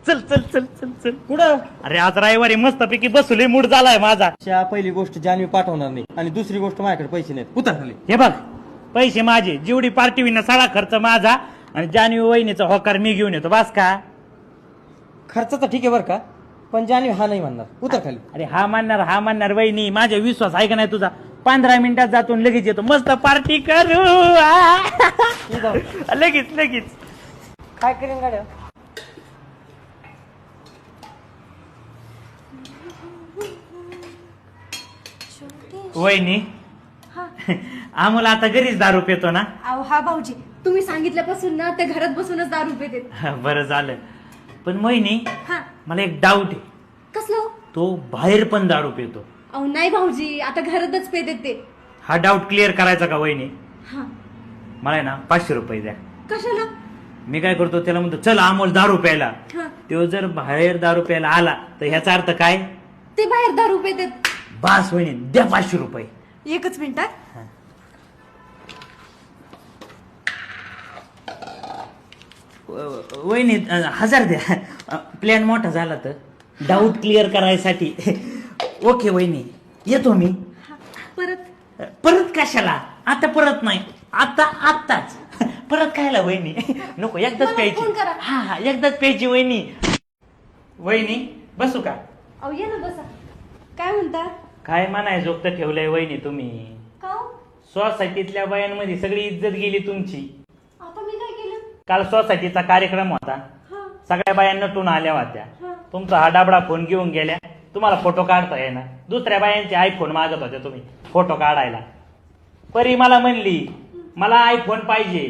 चल चल चल चल चल. कुठं? अरे आज रविवारी मस्तपैकी बसलोय, मूड झालाय माझा. पहिली गोष्ट जानवी पाठवणार नाही आणि दुसरी गोष्ट माझ्याकडे पैसे नाहीत. उतर खाली. हे बघ, पैसे माझे, जेवढी पार्टी विना सगळा खर्च माझा आणि जानवी वहिनीचा होकार मी घेऊन येतो. बस का? खर्चाचं ठीक आहे बरं का, पण जानवी हा नाही म्हणणार. उतर खाली. अरे हा मानणार वहिनी, माझ्या विश्वास आहे का नाही तुझा? 15 मिनिटात जातो लगेच येतो, मस्त पार्टी करू. लगेच लगेच. काय करेन गाड्या? वहिनी, आम्हाला आता घरीच दारू पितो ना. अहो हा भाऊजी, तुम्ही सांगितल्यापासून ना ते घरात बसूनच दारू पिते. बरं झालं. पण वहिनी, हा मला एक डाऊट आहे. कसलं? तो बाहेर पण दारू पितो. अहो नाही भाऊजी, आता घरातच पिते ते. हा डाऊट क्लिअर करायचा का वहिनी? हा मला आहे ना 500 रुपये द्या. कशाला? मी काय करतो, त्याला म्हणतो चल अमोल दारू प्यायला. हा तो जर बाहेर दारू प्यायला आला तर ह्याचा अर्थ काय? ते बाहेर दारू पिते. बास वहिनी, द्या 500 रुपये. एकच मिनिटात. वहिनी 1000 द्या. प्लॅन मोठा झाला तर डाऊट क्लिअर करायसाठी. ओके वहिनी, येतो मी. हा, परत? परत कशाला? आता परत नाही, आत्ताच. परत खायला वहिनी नको, एकदाच मला प्यायची. फोन करा. हा एकदाच प्यायची वहिनी. वहिनी बसू का? अहो ये ना बसा. काय म्हणता? काय म्हणाय जोगत ठेवलंय वहिनी तुम्ही. का हो? सोसायटीतल्या बायांमध्ये सगळी इज्जत गेली तुमची. आता मी काय केलं? काल सोसायटीचा कार्यक्रम होता, हा सगळ्या बाया नटून आल्या होत्या. हा. तुमचा हा डाबडा फोन घेऊन गेल्या, तुम्हाला फोटो काढता येणार. दुसऱ्या बायांचे आयफोन मागत होते तुम्ही फोटो काढायला. परी मला म्हणली मला आयफोन पाहिजे,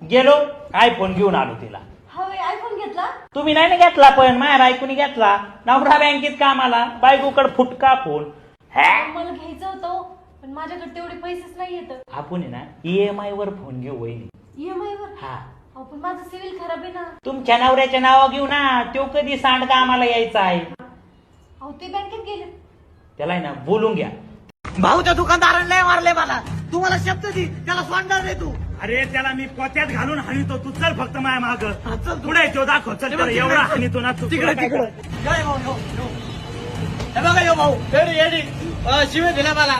गेलो आयफोन घेऊन आलो तिला. हवे आयफोन घेतला? तुम्ही नाही ना घेतला, पण माझ्या बायकोनी घेतला. नवरा बँकेत कामाला, बायकोकडे फुटका फोन. मला घ्यायचं होतं, पण माझ्याकडे तेवढे पैसेच नाही येत. आपण आहे ना EMI वर फोन घेऊ वहिनी. EMI वर? हा, अहो पण माझं सिव्हिल खराब आहे ना. तुमच्या नवऱ्याच्या नावा घेऊ ना, तो कधी सांडगा आम्हाला यायचा आहे. अहो ते बँकेत गेले. त्याला आहे ना बोलून घ्या. भाऊच्या दुकानदाराने नाही मारले मला. तुम्हाला शब्द दी, त्याला सोडणार नाही तू. अरे त्याला मी पोत्यात घालून हाणितो, तू चल फक्त माझ्या माग. चल तू. पुढे तो दाखव, चल त्याला एवढा हाणितो ना तू. तिकडे काय तिकडे कर? जय भाऊ, यो, यो. हे बघा यो भाऊ, येडी येडी शिवे दिला मला.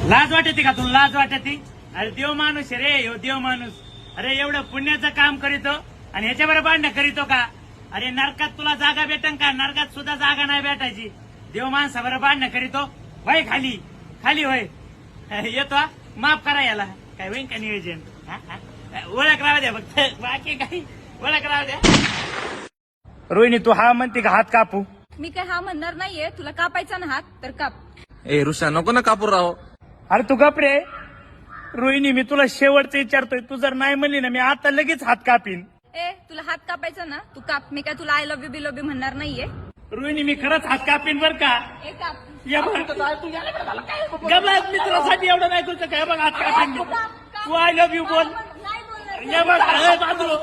लाज वाटते का तुला? लाज वाटते? अरे देव माणूस आहे रे, ह्यो देव माणूस. अरे एवढं पुण्याचं काम करीतो आणि ह्याच्याबरोबर भांडणं करीतो का? अरे नरकात तुला जागा भेटन का? नरकात सुद्धा जागा नाही भेटायची. देव माणसाबरोबर भांडणं करीतो. वय खाली खाली वय. येतो हा? माफ करा याला. काय होईन का नियोजन? ओळख राहू द्या फक्त, बाकी काही ओळख राहू द्या. रोहिणी तू हा म्हणते का हात कापू? मी काय हा म्हणणार नाहीये. तुला कापायचा ना हात तर काप. ए ऋषा नको ना कापूर राहो. अरे तू गप रे. रोहिणी मी तुला शेवटचं विचारतोय, तू जर नाही म्हणली ना मी आता लगेच हात कापीन. ए तुला हात कापायचा ना तू काप. मी काय तुला आय लव्ह यू बी लव्ह यू म्हणणार नाहीये. रोहिणी मी खरंच हात कापीन बर का? ए काप. या बघ. गबला, मी तुला साठी एवढं नाही करू काय? बघ हात कापीन मी. तू आय लव्ह यू बोल. नाही बोलणार. या बघ, ए, बाजूला.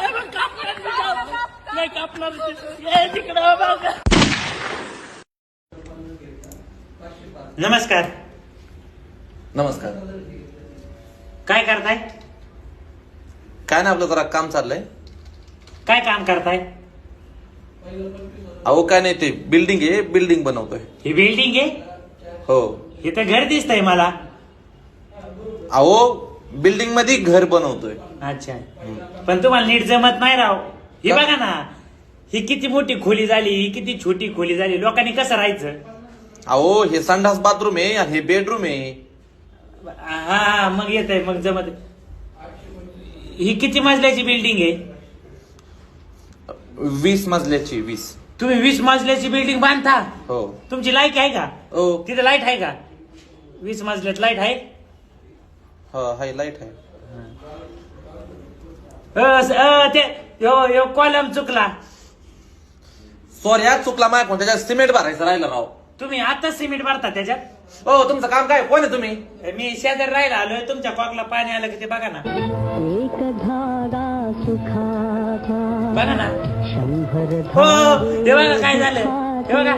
ए, बघ, कापणार मी, काप. नाही कापणार. ए, तिकडं बघ. नमस्कार. नमस्कार. काय करताय? काय ना आपलं जरा काम चाललंय. काय काम करताय? अहो काय नाही, ते बिल्डिंग आहे, बिल्डिंग बनवतोय. ही बिल्डिंग आहे? हो. हे तर घर दिसतंय मला. अहो बिल्डिंग मध्ये घर बनवतोय. अच्छा, पण तुम्हाला नीट जमत नाही राव. हे बघा ना, ही किती मोठी खोली झाली, ही किती छोटी खोली झाली. लोकांनी कसं राहायचं? अहो हे संडास बाथरूम आहे आणि हे बेडरूम आहे. हा मग येत आहे, मग जमत. ही किती मजल्याची बिल्डिंग आहे? 20 मजल्याची. 20. तुम्ही 20 मजल्याची बिल्डिंग बांधता? हो. तुमची लाईट आहे का? हो. तिथे लाईट आहे का? 20 मजल्यात लाईट आहे? हाय लाईट आहे. ते यो कॉलम चुकला. सॉरी आज चुकला माझ्या, त्याच्यात सिमेंट भरायचं राहिलं राव. तुम्ही आता सिमेंट भरता त्याच्यात? हो. तुमचं काम काय? कोण आहे तुम्ही? मी शेजारी राहायला आलोय. तुमच्या कॉकला पाणी आलं की ते बघा ना. बघा ना. हो, हे बघा काय झालं. हे बघा